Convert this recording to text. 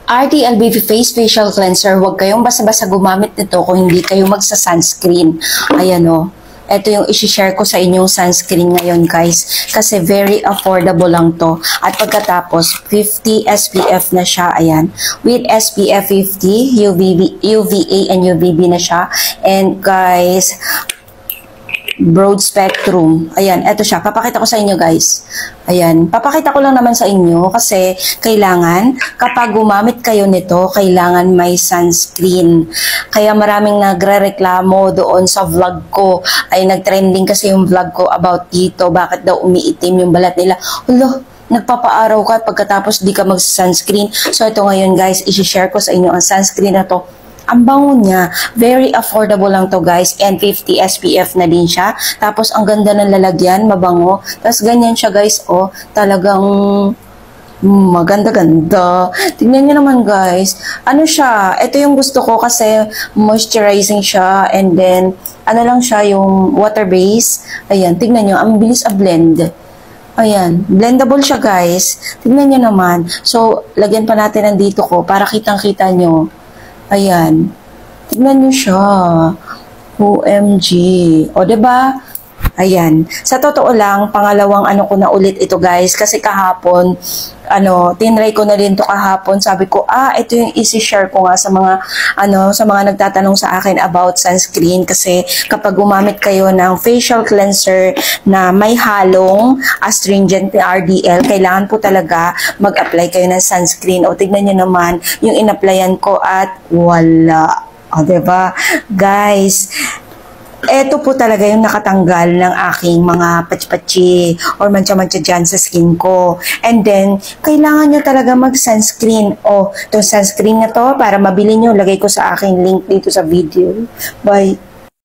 RDLBV Face Facial Cleanser, huwag kayong basta-basta gumamit nito kung hindi kayo magsa-sunscreen. Ayan o. Ito yung isi-share ko sa inyong sunscreen ngayon guys. Kasi very affordable lang to. At pagkatapos, 50 SPF na siya. Ayan. With SPF 50, UVA and UVB na siya. And guys, broad spectrum. Ayan, eto siya. Papakita ko sa inyo guys. Ayan, papakita ko lang naman sa inyo kasi kailangan kapag gumamit kayo nito, kailangan may sunscreen. Kaya maraming nagrereklamo doon sa vlog ko. Ay nagtrending kasi yung vlog ko about dito. Bakit daw umiitim yung balat nila? Hulo, nagpapaaraw ka pagkatapos di ka mag-sunscreen. So ito ngayon guys, isi-share ko sa inyo ang sunscreen na to. Ang bango niya, very affordable lang to guys, and 50 SPF na din siya. Tapos ang ganda ng lalagyan, mabango. Tapos ganyan siya guys, oh, talagang maganda-ganda. Tingnan niyo naman guys, ano siya, ito yung gusto ko kasi moisturizing siya, and then ano lang siya, yung water base. Ayan, tingnan niyo, ang bilis blend. Ayan, blendable siya guys. Tingnan niyo naman. So, lagyan pa natin nandito ko para kitang-kita nyo. Ayan. Tignan nyo siya. OMG. O, diba? Ayan. Sa totoo lang, pangalawang ano ko na ulit ito guys. Kasi kahapon, tinry ko na din to kahapon. Sabi ko, ito yung isi-share ko nga sa mga, sa mga nagtatanong sa akin about sunscreen. Kasi kapag gumamit kayo ng facial cleanser na may halong astringent RDL, kailangan po talaga mag-apply kayo ng sunscreen. O, tignan nyo naman yung in-applyan ko at wala. O, diba? Guys, eto po talaga yung nakatanggal ng aking mga patsi-patsi or mancha-mancha dyan sa skin ko. And then, kailangan nyo talaga mag-sunscreen. O, itong sunscreen na to, para mabili nyo, lagay ko sa aking link dito sa video. Bye!